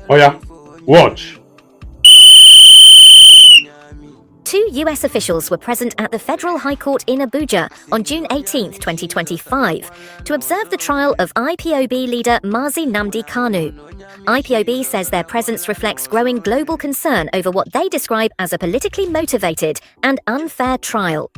Oh yeah, watch. Two US officials were present at the Federal High Court in Abuja on June 18, 2025, to observe the trial of IPOB leader Mazi Nnamdi Kanu. IPOB says their presence reflects growing global concern over what they describe as a politically motivated and unfair trial.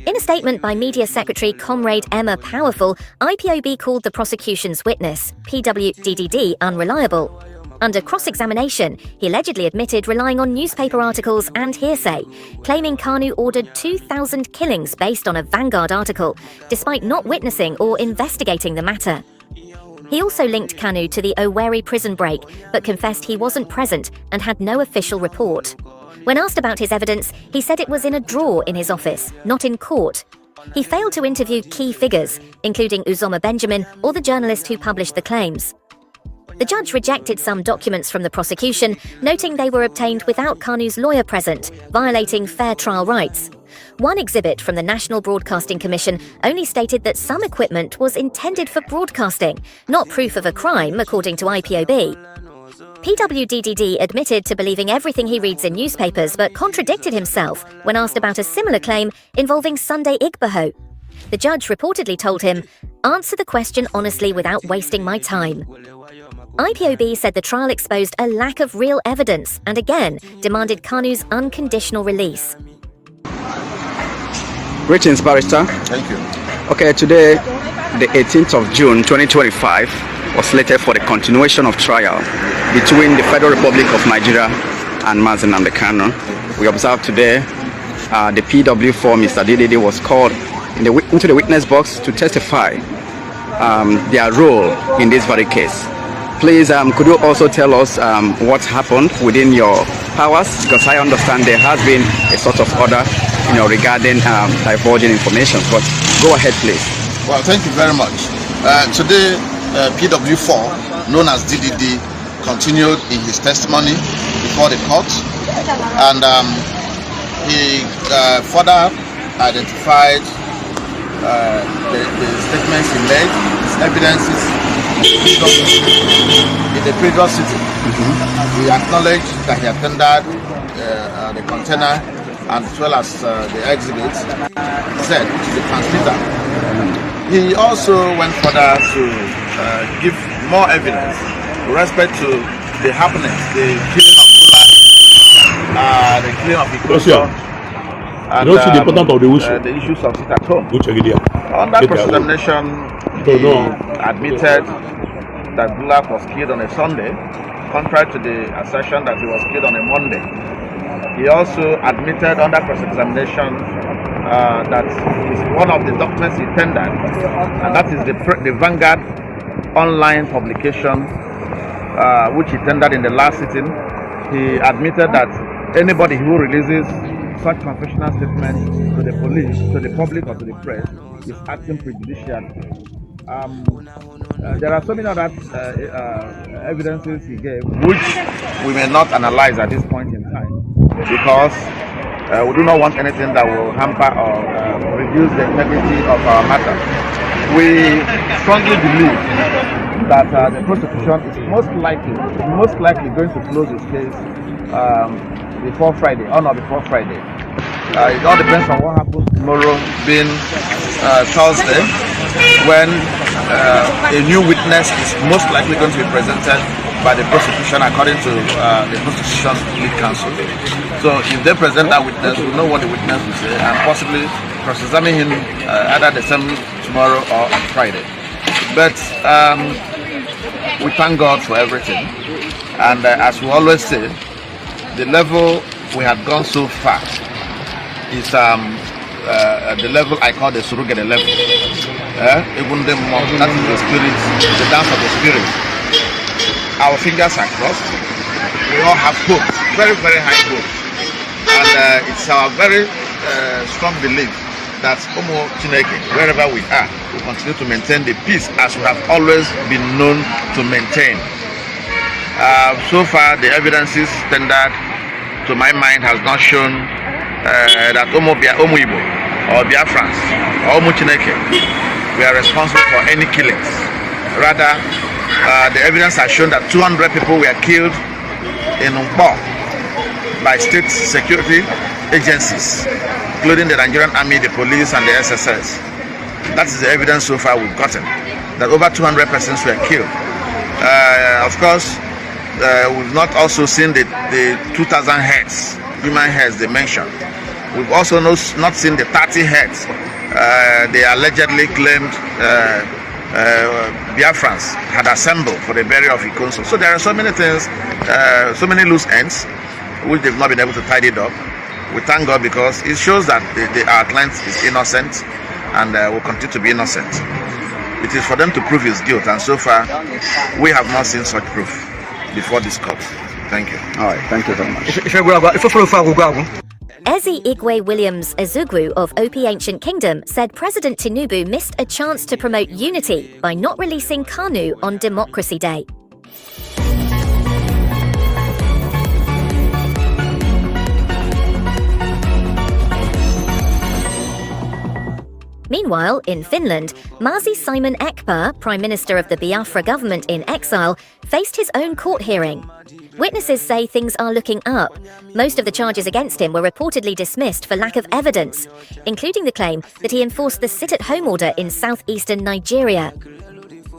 In a statement by Media Secretary Comrade Emma Powerful, IPOB called the prosecution's witness, PWDDD, unreliable. Under cross-examination, he allegedly admitted relying on newspaper articles and hearsay, claiming Kanu ordered 2,000 killings based on a Vanguard article, despite not witnessing or investigating the matter. He also linked Kanu to the Owerri prison break, but confessed he wasn't present and had no official report. When asked about his evidence, he said it was in a drawer in his office, not in court. He failed to interview key figures, including Uzoma Benjamin or the journalist who published the claims. The judge rejected some documents from the prosecution, noting they were obtained without Kanu's lawyer present, violating fair trial rights. One exhibit from the National Broadcasting Commission only stated that some equipment was intended for broadcasting, not proof of a crime, according to IPOB. PWDDD admitted to believing everything he reads in newspapers, but contradicted himself when asked about a similar claim involving Sunday Igboho. The judge reportedly told him, "Answer the question honestly without wasting my time." IPOB said the trial exposed a lack of real evidence and again demanded Kanu's unconditional release. Greetings, Barrister. Thank you. Okay, today, the 18th of June 2025, was slated for the continuation of trial between the Federal Republic of Nigeria and Mazi Nnamdi Kanu. We observed today the PW4, Mr. DDD, was called into the witness box to testify their role in this very case. Please, could you also tell us what happened within your powers? Because I understand there has been a sort of order, regarding divulging information. But go ahead, please. Well, thank you very much. Today, PW4, known as DDD, continued in his testimony before the court, and he further identified the statements he made, his evidences in the previous sitting. He acknowledged that he attended the container and as well as the exhibit Z, which is the transmitter. He also went further to give more evidence with respect to the happenings, the killing of Gulak, the killing of Ikoso, and the issues of sit at home. On that cross-examination, he admitted that Gulak was killed on a Sunday, contrary to the assertion that he was killed on a Monday. He also admitted under cross-examination that one of the documents he tendered, and that is the Vanguard online publication, which he tendered in the last sitting. He admitted that anybody who releases such confessional statements to the police, to the public, or to the press is acting prejudicially. There are so many other evidences he gave, which we may not analyze at this point in time, because we do not want anything that will hamper or reduce the integrity of our matter. We strongly believe that the prosecution is most likely going to close this case before Friday, or not before Friday. It all depends on what happens tomorrow, being Thursday, when a new witness is most likely going to be presented by the prosecution according to the prosecution lead counsel. So if they present that witness, we'll know what the witness will say and possibly cross-examine him either the same tomorrow or on Friday. But we thank God for everything, and as we always say, the level we have gone so far is the level I call the surrogate level. Even that is the spirit, the dance of the spirit. Our fingers are crossed. We all have hope, very, very high hope, and it's our very strong belief that Omo Chineke, wherever we are, will continue to maintain the peace as we have always been known to maintain. So far, the evidences tendered, to my mind, has not shown that Omo Igbo or Biafrans or Omo Chineke we are responsible for any killings. Rather, The evidence has shown that 200 people were killed in Umpo by state security agencies, including the Nigerian Army, the police, and the SSS. That is the evidence so far we've gotten, that over 200 persons were killed. Of course, we've not also seen the 2,000 heads, human heads they mentioned. We've also not seen the 30 heads they allegedly claimed Biafrans had assembled for the burial of Ikonso. So there are so many things, so many loose ends, which they've not been able to tidy it up. We thank God because it shows that our client is innocent and will continue to be innocent. It is for them to prove his guilt, and so far we have not seen such proof before this court. Thank you. All right, thank you very much. Ezi Igwe Williams Ezugwu of OP Ancient Kingdom said President Tinubu missed a chance to promote unity by not releasing Kanu on Democracy Day. Meanwhile, in Finland, Simon Ekpa, Prime Minister of the Biafra government in exile, faced his own court hearing. Witnesses say things are looking up. Most of the charges against him were reportedly dismissed for lack of evidence, including the claim that he enforced the sit-at-home order in southeastern Nigeria.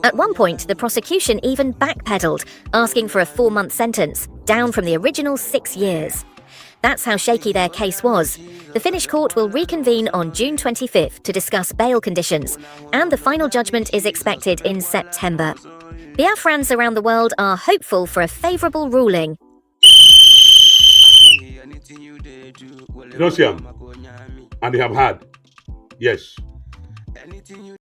At one point, the prosecution even backpedaled, asking for a 4-month sentence, down from the original 6 years. That's how shaky their case was. The Finnish court will reconvene on June 25th to discuss bail conditions, and the final judgment is expected in September. Biafrans around the world are hopeful for a favourable ruling. You don't see them? And they have had. Yes.